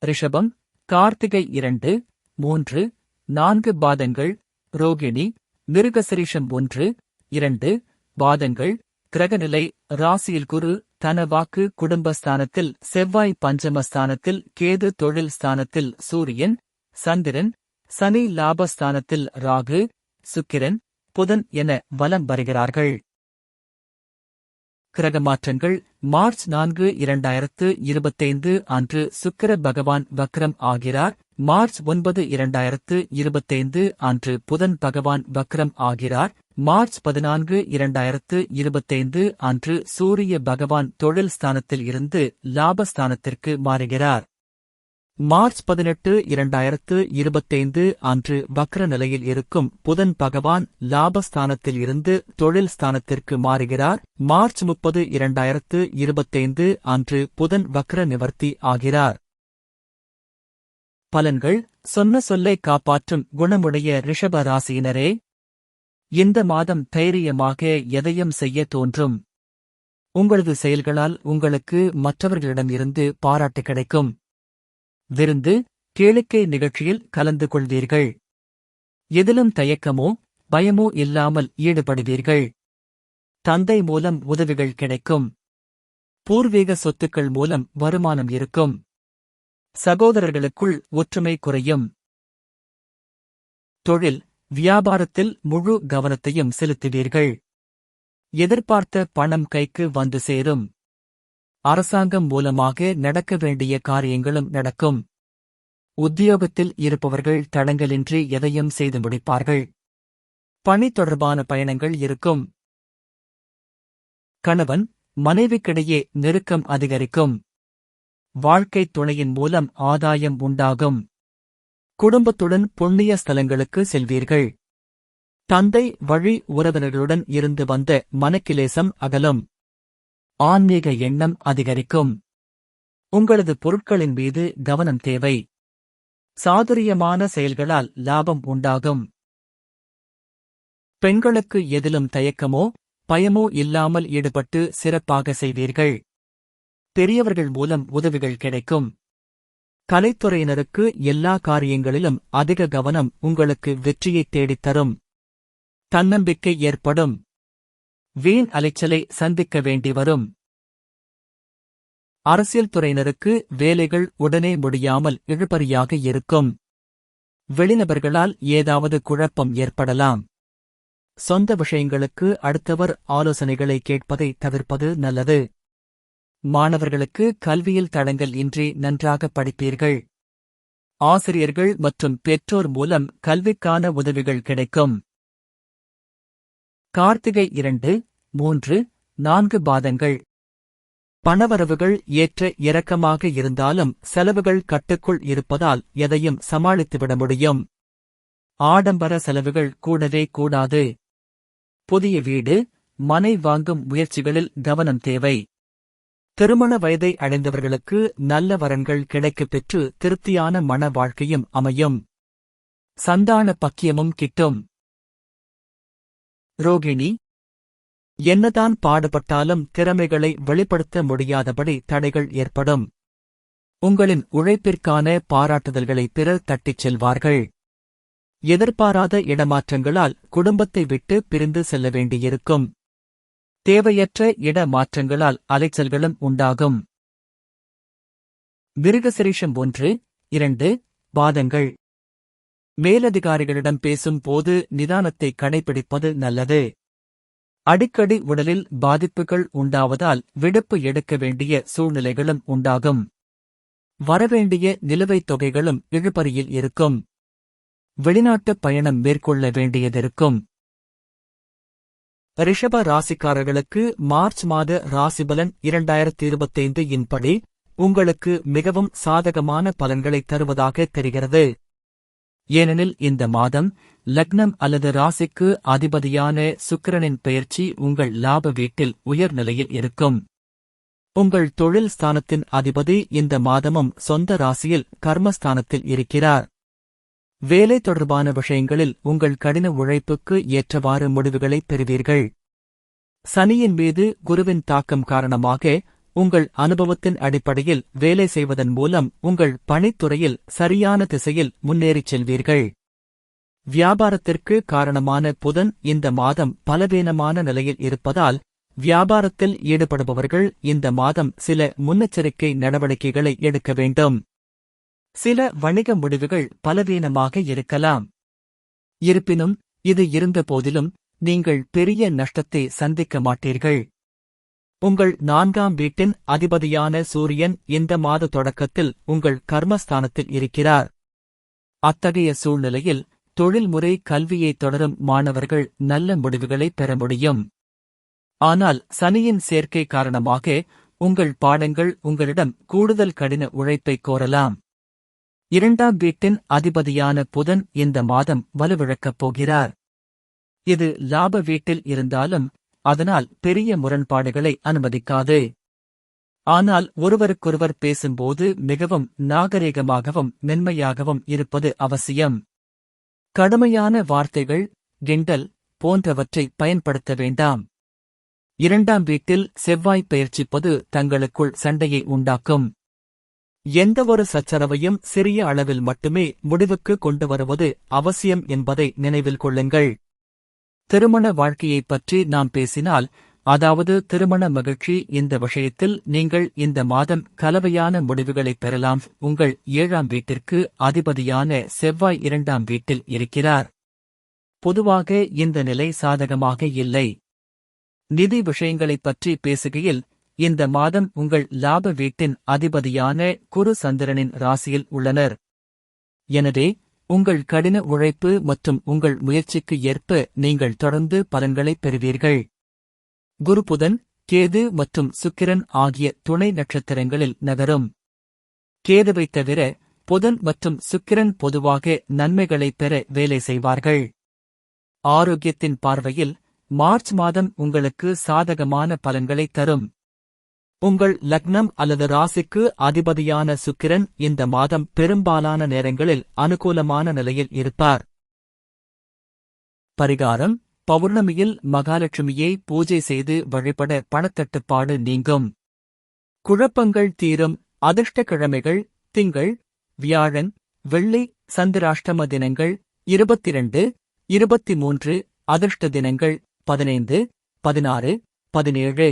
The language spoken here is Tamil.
ரிஷபம், கார்த்திகை 2, 3, 4 பாதங்கள், ரோகிணி, மிருகசீரிஷம் 1, 2 பாதங்கள். கிரகநிலை: ராசியில் குரு, தனவாக்கு குடும்பஸ்தானத்தில் செவ்வாய், பஞ்சமஸ்தானத்தில் கேது, தொழில் ஸ்தானத்தில் சூரியன், சந்திரன், சனி லாபஸ்தானத்தில் ராகு, சுக்கிரன், புதன் என வலம் வருகிறார்கள். கிரகமாற்றங்கள்: மார்ச் 4, 2025 அன்று சுக்கிர பகவான் வக்ரம் ஆகிறார். மார்ச் 9, 2025 அன்று புதன் பகவான் வக்ரம் ஆகிறார். மார்ச் 14, 2025 அன்று சூரிய பகவான் தொழில் ஸ்தானத்தில் இருந்து லாபஸ்தானத்திற்கு மாறுகிறார். மார்ச் 18, 2025 அன்று வக்ர நிலையில் இருக்கும் புதன் பகவான் லாபஸ்தானத்தில் இருந்து தொழில் ஸ்தானத்திற்கு மாறுகிறார். மார்ச் 30, 2025 அன்று புதன் வக்ர நிவர்த்தி ஆகிறார். பலன்கள்: சொன்ன சொல்லை காப்பாற்றும் குணமுடைய ரிஷப ராசியினரே, இந்த மாதம் தைரியமாக எதையும் செய்ய தோன்றும். உங்களது செயல்களால் உங்களுக்கு மற்றவர்களிடமிருந்து பாராட்டு கிடைக்கும். விருந்து, கேளிக்கை நிகழ்ச்சியில் கலந்து கொள்வீர்கள். எதிலும் தயக்கமோ பயமோ இல்லாமல் ஈடுபடுவீர்கள். தந்தை மூலம் உதவிகள் கிடைக்கும். பூர்வீக சொத்துக்கள் மூலம் வருமானம் இருக்கும். சகோதரர்களுக்குள் ஒற்றுமை குறையும். தொழில், வியாபாரத்தில் முழு கவனத்தையும் செலுத்துவீர்கள். எதிர்பார்த்த பணம் கைக்கு வந்து சேரும். அரசாங்கம் மூலமாக நடக்க வேண்டிய காரியங்களும் நடக்கும். உத்தியோகத்தில் இருப்பவர்கள் தடங்கலின்றி எதையும் செய்து முடிப்பார்கள். பணி தொடர்பான பயணங்கள் இருக்கும். கணவன், மனைவிக்கிடையே நெருக்கம் அதிகரிக்கும். வாழ்க்கைத் துணையின் மூலம் ஆதாயம் உண்டாகும். குடும்பத்துடன் புண்ணிய ஸ்தலங்களுக்கு செல்வீர்கள். தந்தை வழி உறவினர்களுடன் இருந்து வந்த மனக்கிலேசம் அகலும். ஆன்மீக எண்ணம் அதிகரிக்கும். உங்களது பொருட்களின் மீது கவனம் தேவை. சாதுரியமான செயல்களால் லாபம் உண்டாகும். பெண்களுக்கு எதிலும் தயக்கமோ பயமோ இல்லாமல் ஈடுபட்டு சிறப்பாக செய்வீர்கள். பெரியவர்கள் மூலம் உதவிகள் கிடைக்கும். கலைத்துறையினருக்கு எல்லா காரியங்களிலும் அதிக கவனம் உங்களுக்கு வெற்றியைத் தேடித்தரும். தன்னம்பிக்கை ஏற்படும். வீண் அலைச்சலை சந்திக்க வேண்டி வரும். அரசியல் துறையினருக்கு வேலைகள் உடனே முடியாமல் இழுபறியாக இருக்கும். வெளிநபர்களால் ஏதாவது குழப்பம் ஏற்படலாம். சொந்த விஷயங்களுக்கு அடுத்தவர் ஆலோசனைகளை கேட்பதை தவிர்ப்பது நல்லது. மாணவர்களுக்கு கல்வியில் தடங்கல் இன்றி நன்றாக படிப்பீர்கள். ஆசிரியர்கள் மற்றும் பெற்றோர் மூலம் கல்விக்கான உதவிகள் கிடைக்கும். கார்த்திகை 2, 3, 4 பாதங்கள். பணவரவுகள் ஏற்ற இறக்கமாக இருந்தாலும் செலவுகள் கட்டுக்குள் இருப்பதால் எதையும் சமாளித்துவிட முடியும். ஆடம்பர செலவுகள் கூடவே கூடாது. புதிய வீடு, மனை வாங்கும் முயற்சிகளில் கவனம் தேவை. திருமண வயதை அடைந்தவர்களுக்கு நல்ல வரன்கள் கிடைக்கப் பெற்று திருப்தியான மன வாழ்க்கையும் அமையும். சந்தான பக்கியமும் கிட்டும். ரோகிணி, என்னதான் பாடுபட்டாலும் திறமைகளை வெளிப்படுத்த முடியாதபடி தடைகள் ஏற்படும். உங்களின் உழைப்பிற்கான பாராட்டுதல்களை பிறர் தட்டிச் செல்வார்கள். எதிர்பாராத இடமாற்றங்களால் குடும்பத்தை விட்டு பிரிந்து செல்ல வேண்டியிருக்கும். தேவையற்ற இடமாற்றங்களால் அலைச்சல்களும் உண்டாகும். மிருகசீரிஷம் 1, 2 பாதங்கள். மேலதிகாரிகளிடம் பேசும் போது நிதானத்தை கடைபிடிப்பது நல்லது. அடிக்கடி உடலில் பாதிப்புகள் உண்டாவதால் விடுப்பு எடுக்க வேண்டிய சூழ்நிலைகளும் உண்டாகும். வரவேண்டிய நிலுவைத் தொகைகளும் இழுபறியில் இருக்கும். வெளிநாட்டுப் பயணம் மேற்கொள்ள வேண்டியதிருக்கும். ரிஷப ராசிக்காரர்களுக்கு மார்ச் மாத ராசிபலன் 2025 இன்படி உங்களுக்கு மிகவும் சாதகமான பலன்களை தருவதாக தெரிகிறது. ஏனெனில் இந்த மாதம் லக்னம் அல்லது ராசிக்கு அதிபதியான சுக்கிரனின் பெயர்ச்சி உங்கள் லாப வீட்டில் உயர்நிலையில் இருக்கும். உங்கள் தொழில் ஸ்தானத்தின் அதிபதி இந்த மாதமும் சொந்த ராசியில் கர்மஸ்தானத்தில் இருக்கிறார். வேலை தொடர்பான விஷயங்களில் உங்கள் கடின உழைப்புக்கு ஏற்றவாறு முடிவுகளை பெறுவீர்கள். சனியின் மீது குருவின் தாக்கம் காரணமாக உங்கள் அனுபவத்தின் அடிப்படையில் வேலை செய்வதன் மூலம் உங்கள் பணித்துறையில் சரியான திசையில் முன்னேறிச் செல்வீர்கள். வியாபாரத்திற்கு காரணமான புதன் இந்த மாதம் பலவீனமான நிலையில் இருப்பதால் வியாபாரத்தில் ஈடுபடுபவர்கள் இந்த மாதம் சில முன்னெச்சரிக்கை நடவடிக்கைகளை எடுக்க வேண்டும். சில வணிக முடிவுகள் பலவீனமாக இருக்கலாம். இருப்பினும் இது இருந்தபோதிலும் நீங்கள் பெரிய நஷ்டத்தை சந்திக்க மாட்டீர்கள். உங்கள் 4ஆம் வீட்டின் அதிபதியான சூரியன் இந்த மாத தொடக்கத்தில் உங்கள் கர்மஸ்தானத்தில் இருக்கிறார். அத்தகைய சூழ்நிலையில் தொழில்முறை கல்வியை தொடரும் மாணவர்கள் நல்ல முடிவுகளை பெற முடியும். ஆனால் சனியின் சேர்க்கை காரணமாக உங்கள் பாடங்கள் உங்களிடம் கூடுதல் கடின உழைப்பை கோரலாம். 2ஆம் வீட்டின் அதிபதியான புதன் இந்த மாதம் வலுவிழக்கப் போகிறார். இது லாப வீட்டில் இருந்தாலும் அதனால் பெரிய முரண்பாடுகளை அனுமதிக்காது. ஆனால் ஒருவருக்கொருவர் பேசும்போது மிகவும் நாகரிகமாகவும் மென்மையாகவும் இருப்பது அவசியம். கடுமையான வார்த்தைகள், கிண்டல் போன்றவற்றை பயன்படுத்த வேண்டாம். 2ஆம் வீட்டில் செவ்வாய் பெயர்ச்சிப்பது தங்களுக்குள் சண்டையை உண்டாக்கும். எந்தவொரு சச்சரவையும் சிறிய அளவில் மட்டுமே முடிவுக்கு கொண்டு வருவது அவசியம் என்பதை நினைவில் கொள்ளுங்கள். திருமண வாழ்க்கையைப் பற்றி நாம் பேசினால், அதாவது திருமண மகிழ்ச்சி, இந்த விஷயத்தில் நீங்கள் இந்த மாதம் கலவையான முடிவுகளைப் பெறலாம். உங்கள் 7ஆம் வீட்டிற்கு அதிபதியான செவ்வாய் 2ஆம் வீட்டில் இருக்கிறார். பொதுவாக இந்த நிலை சாதகமாக இல்லை. நிதி விஷயங்களைப் பற்றி பேசுகையில், இந்த மாதம் உங்கள் லாப வீட்டின் அதிபதியான குரு சந்திரனின் ராசியில் உள்ளனர். எனவே உங்கள் கடின உழைப்பு மற்றும் உங்கள் முயற்சிக்கு ஏற்ப நீங்கள் தொடர்ந்து பலன்களைப் பெறுவீர்கள். குரு, புதன், கேது மற்றும் சுக்கிரன் ஆகிய துணை நட்சத்திரங்களில் நகரும். கேதுவைத் தவிர புதன் மற்றும் சுக்கிரன் பொதுவாக நன்மைகளைப் பெற வேலை செய்வார்கள். ஆரோக்கியத்தின் பார்வையில் மார்ச் மாதம் உங்களுக்கு சாதகமான பலன்களைத் தரும். உங்கள் லக்னம் அல்லது ராசிக்கு அதிபதியான சுக்கிரன் இந்த மாதம் பெரும்பாலான நேரங்களில் அனுகூலமான நிலையில் இருப்பார். பரிகாரம்: பௌர்ணமியில் மகாலட்சுமியை பூஜை செய்து வழிபட பணத்தட்டுப்பாடு நீங்கும். குழப்பங்கள் தீரும். அதிர்ஷ்ட கிழமைகள்: திங்கள், வியாழன், வெள்ளி. சந்திராஷ்டம தினங்கள் 22, 23. அதிர்ஷ்ட தினங்கள் 15, 16, 17.